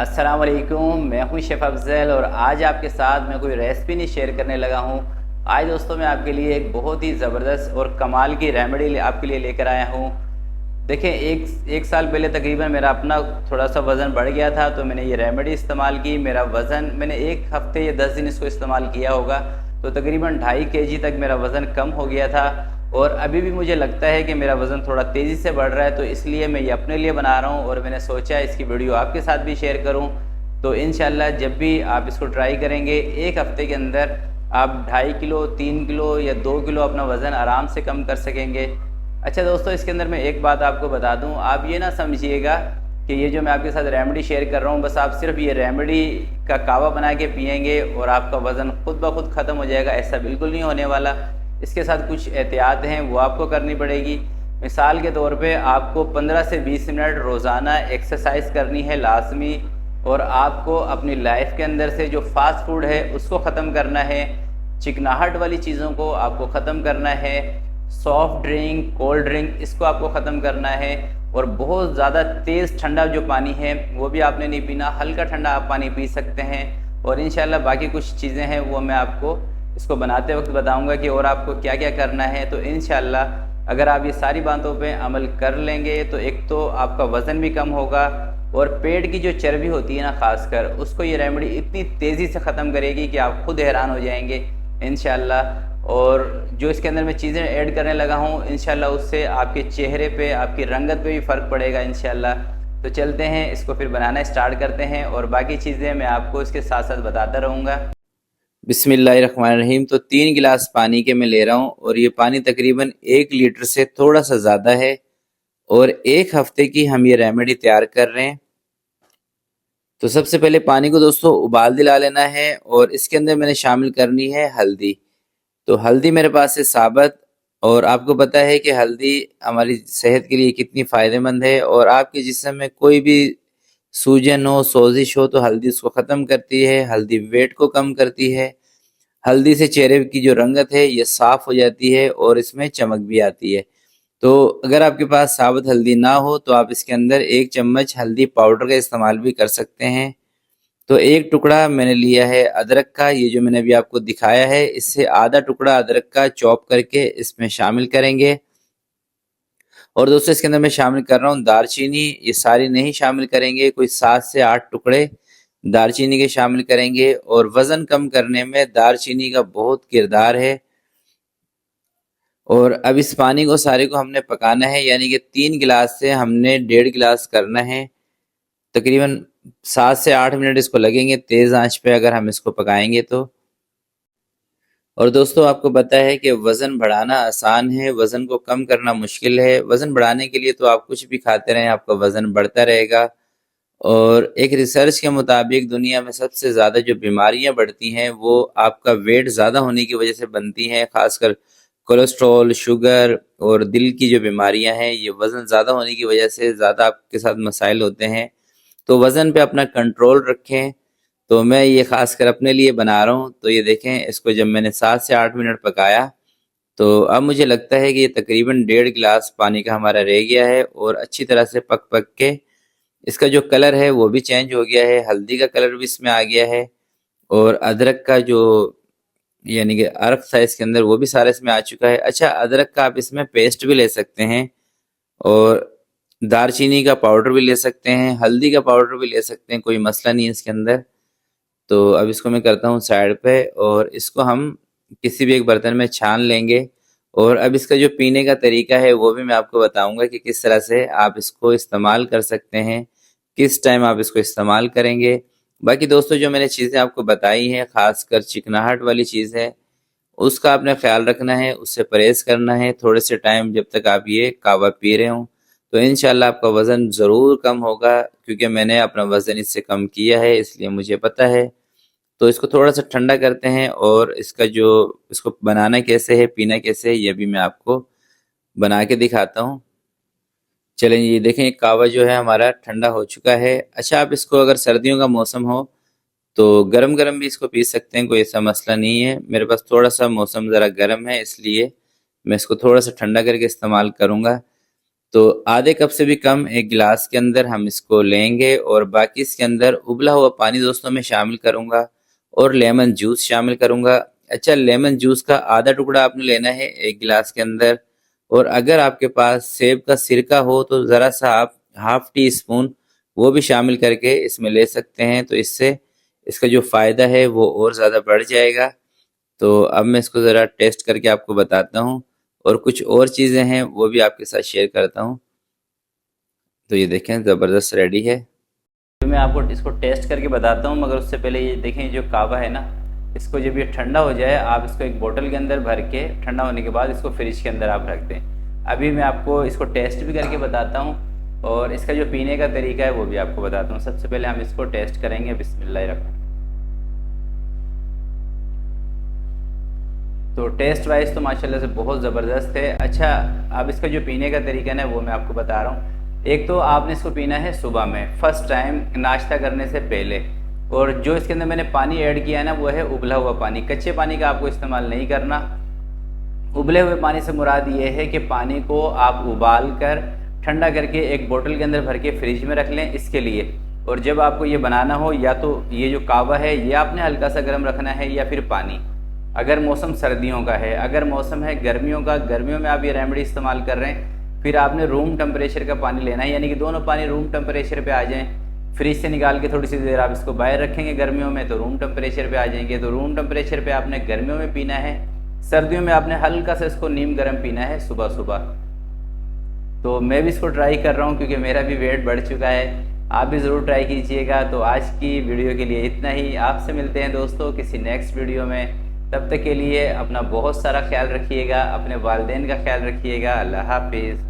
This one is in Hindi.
अस्सलाम वालेकुम, मैं हूं शेफ़ अफ़ज़ल और आज आपके साथ मैं कोई रेसिपी नहीं शेयर करने लगा हूं। आज दोस्तों मैं आपके लिए एक बहुत ही ज़बरदस्त और कमाल की रेमेडी आपके लिए लेकर आया हूं। देखें, एक साल पहले तकरीबन मेरा अपना थोड़ा-सा वज़न बढ़ गया था, तो मैंने ये रेमेडी इस्तेमाल की। मेरा वज़न मैंने 1 हफ़्ते या 10 दिन इसको इस्तेमाल किया होगा, तो तकरीबन 2.5 केजी तक मेरा वज़न कम हो गया था। और अभी भी मुझे लगता है कि मेरा वज़न थोड़ा तेज़ी से बढ़ रहा है, तो इसलिए मैं ये अपने लिए बना रहा हूँ और मैंने सोचा इसकी वीडियो आपके साथ भी शेयर करूँ। तो इंशाल्लाह जब भी आप इसको ट्राई करेंगे, 1 हफ़्ते के अंदर आप 2.5 किलो, 3 किलो या 2 किलो अपना वज़न आराम से कम कर सकेंगे। अच्छा दोस्तों, इसके अंदर मैं एक बात आपको बता दूँ, आप ये ना समझिएगा कि ये जो मैं आपके साथ रेमेडी शेयर कर रहा हूँ, बस आप सिर्फ ये रेमेडी का कावा बना के पिएंगे और आपका वज़न खुद ब खुद ख़त्म हो जाएगा, ऐसा बिल्कुल नहीं होने वाला। इसके साथ कुछ एहतियात हैं, वो आपको करनी पड़ेगी। मिसाल के तौर पे आपको 15 से 20 मिनट रोज़ाना एक्सरसाइज करनी है लाज़मी, और आपको अपनी लाइफ के अंदर से जो फ़ास्ट फूड है उसको ख़त्म करना है, चिकनाहट वाली चीज़ों को आपको ख़त्म करना है, सॉफ्ट ड्रिंक, कोल्ड ड्रिंक इसको आपको ख़त्म करना है, और बहुत ज़्यादा तेज़ ठंडा जो पानी है वो भी आपने नहीं पीना, हल्का ठंडा आप पानी पी सकते हैं। और इंशाल्लाह बाकी कुछ चीज़ें हैं वो मैं आपको इसको बनाते वक्त बताऊंगा कि और आपको क्या क्या करना है। तो इंशाल्लाह अगर आप ये सारी बातों पे अमल कर लेंगे तो एक तो आपका वज़न भी कम होगा, और पेट की जो चर्बी होती है ना ख़ासकर, उसको ये रेमेडी इतनी तेज़ी से ख़त्म करेगी कि आप खुद हैरान हो जाएंगे इंशाल्लाह। और जो इसके अंदर मैं चीज़ें ऐड करने लगा हूँ, इंशाल्लाह उससे आपके चेहरे पे, आपकी रंगत पे भी फ़र्क पड़ेगा इंशाल्लाह। तो चलते हैं, इसको फिर बनाना स्टार्ट करते हैं और बाकी चीज़ें मैं आपको इसके साथ साथ बताता रहूँगा। बिस्मिल्लाहिर्रहमानिर्रहीम। तो 3 गिलास पानी के मैं ले रहा हूँ, और ये पानी तकरीबन 1 लीटर से थोड़ा सा ज़्यादा है, और 1 हफ्ते की हम ये रेमेडी तैयार कर रहे हैं। तो सबसे पहले पानी को दोस्तों उबाल दिला लेना है, और इसके अंदर मैंने शामिल करनी है हल्दी। तो हल्दी मेरे पास है साबत, और आपको पता है कि हल्दी हमारी सेहत के लिए कितनी फ़ायदेमंद है, और आपके जिस्म में कोई भी सूजन हो, सोजिश हो, तो हल्दी उसको ख़त्म करती है। हल्दी वेट को कम करती है। हल्दी से चेहरे की जो रंगत है ये साफ़ हो जाती है, और इसमें चमक भी आती है। तो अगर आपके पास साबुत हल्दी ना हो तो आप इसके अंदर 1 चम्मच हल्दी पाउडर का इस्तेमाल भी कर सकते हैं। तो 1 टुकड़ा मैंने लिया है अदरक का, ये जो मैंने अभी आपको दिखाया है, इससे आधा टुकड़ा अदरक का चॉप करके इसमें शामिल करेंगे। और दोस्तों इसके अंदर मैं शामिल कर रहा हूँ दालचीनी, ये सारी नहीं शामिल करेंगे, कोई 7 से 8 टुकड़े दालचीनी के शामिल करेंगे। और वज़न कम करने में दालचीनी का बहुत किरदार है। और अब इस पानी को सारे को हमने पकाना है, यानी कि 3 गिलास से हमने 1.5 गिलास करना है। तकरीबन 7 से 8 मिनट इसको लगेंगे तेज़ आंच पे अगर हम इसको पकाएंगे तो। और दोस्तों आपको पता है कि वज़न बढ़ाना आसान है, वज़न को कम करना मुश्किल है। वज़न बढ़ाने के लिए तो आप कुछ भी खाते रहें, आपका वज़न बढ़ता रहेगा। और एक रिसर्च के मुताबिक दुनिया में सबसे ज़्यादा जो बीमारियां बढ़ती हैं वो आपका वेट ज़्यादा होने की वजह से बनती हैं, खासकर कोलेस्ट्रॉल, शुगर और दिल की जो बीमारियां हैं, ये वज़न ज़्यादा होने की वजह से ज़्यादा आपके साथ मसाइल होते हैं। तो वज़न पे अपना कंट्रोल रखें। तो मैं ये ख़ासकर अपने लिए बना रहा हूँ। तो ये देखें, इसको जब मैंने 7 से 8 मिनट पकाया, तो अब मुझे लगता है कि ये तकरीबन 1.5 गिलास पानी का हमारा रह गया है, और अच्छी तरह से पक पक के इसका जो कलर है वो भी चेंज हो गया है, हल्दी का कलर भी इसमें आ गया है, और अदरक का जो यानी कि अर्क था इसके अंदर वो भी सारा इसमें आ चुका है। अच्छा, अदरक का आप इसमें पेस्ट भी ले सकते हैं, और दालचीनी का पाउडर भी ले सकते हैं, हल्दी का पाउडर भी ले सकते हैं, कोई मसला नहीं है इसके अंदर। तो अब इसको मैं करता हूँ साइड पे, और इसको हम किसी भी एक बर्तन में छान लेंगे। और अब इसका जो पीने का तरीका है वो भी मैं आपको बताऊंगा कि किस तरह से आप इसको इस्तेमाल कर सकते हैं, किस टाइम आप इसको इस्तेमाल करेंगे। बाकी दोस्तों जो मैंने चीज़ें आपको बताई हैं, खासकर चिकनाहट वाली चीज़ है, उसका आपने ख्याल रखना है, उससे परहेज़ करना है थोड़े से टाइम जब तक आप ये कावा पी रहे हों। तो इंशाल्लाह आपका वज़न ज़रूर कम होगा, क्योंकि मैंने अपना वज़न इससे कम किया है, इसलिए मुझे पता है। तो इसको थोड़ा सा ठंडा करते हैं, और इसका जो इसको बनाना कैसे है, पीना कैसे है, ये भी मैं आपको बना के दिखाता हूँ। चलें, ये देखें कावा जो है हमारा ठंडा हो चुका है। अच्छा, आप इसको अगर सर्दियों का मौसम हो तो गरम गरम भी इसको पी सकते हैं, कोई ऐसा मसला नहीं है। मेरे पास थोड़ा सा मौसम ज़रा गर्म है, इसलिए मैं इसको थोड़ा सा ठंडा करके इस्तेमाल करूँगा। तो आधे कप से भी कम एक गिलास के अंदर हम इसको लेंगे और बाकी इसके अंदर उबला हुआ पानी दोस्तों मैं शामिल करूंगा और लेमन जूस शामिल करूंगा। अच्छा, लेमन जूस का आधा टुकड़ा आपने लेना है एक गिलास के अंदर, और अगर आपके पास सेब का सिरका हो तो ज़रा सा आप हाफ टी स्पून वो भी शामिल करके इसमें ले सकते हैं, तो इससे इसका जो फ़ायदा है वो और ज़्यादा बढ़ जाएगा। तो अब मैं इसको ज़रा टेस्ट करके आपको बताता हूँ और कुछ और चीज़ें हैं वो भी आपके साथ शेयर करता हूँ। तो ये देखें ज़बरदस्त रेडी है। तो मैं आपको इसको टेस्ट करके बताता हूँ, मगर उससे पहले ये देखें जो कावा है ना, इसको जब ये ठंडा हो जाए आप इसको एक बोतल के अंदर भर के ठंडा होने के बाद इसको फ्रिज के अंदर आप रख दें। अभी मैं आपको इसको टेस्ट भी करके बताता हूँ और इसका जो पीने का तरीका है वो भी आपको बताता हूँ। सबसे पहले हम इसको टेस्ट करेंगे। बिस्मिल्लाहिर्रहमानिर्रहीम। तो टेस्ट वाइज तो माशाल्लाह से बहुत ज़बरदस्त है। अच्छा, अब इसका जो पीने का तरीका है वो मैं आपको बता रहा हूँ। एक तो आपने इसको पीना है सुबह में फ़र्स्ट टाइम नाश्ता करने से पहले, और जो इसके अंदर मैंने पानी ऐड किया है ना वो है उबला हुआ पानी। कच्चे पानी का आपको इस्तेमाल नहीं करना। उबले हुए पानी से मुराद ये है कि पानी को आप उबाल कर ठंडा करके एक बोतल के अंदर भर के फ्रिज में रख लें इसके लिए। और जब आपको ये बनाना हो, या तो ये जो कावा है ये आपने हल्का सा गर्म रखना है, या फिर पानी, अगर मौसम सर्दियों का है। अगर मौसम है गर्मियों का, गर्मियों में आप ये रेमेडी इस्तेमाल कर रहे हैं, फिर आपने रूम टेम्परेचर का पानी लेना है, यानी कि दोनों पानी रूम टेम्परेचर पे आ जाएं। फ्रिज से निकाल के थोड़ी सी देर आप इसको बाहर रखेंगे गर्मियों में तो रूम टेम्परेचर पे आ जाएंगे। तो रूम टेम्परेचर पे आपने गर्मियों में पीना है, सर्दियों में आपने हल्का सा इसको नीम गर्म पीना है सुबह सुबह। तो मैं भी इसको ट्राई कर रहा हूँ क्योंकि मेरा भी वेट बढ़ चुका है। आप भी ज़रूर ट्राई कीजिएगा। तो आज की वीडियो के लिए इतना ही। आपसे मिलते हैं दोस्तों किसी नेक्स्ट वीडियो में। तब तक के लिए अपना बहुत सारा ख्याल रखिएगा, अपने वालिदैन का ख्याल रखिएगा। अल्लाह हाफिज़।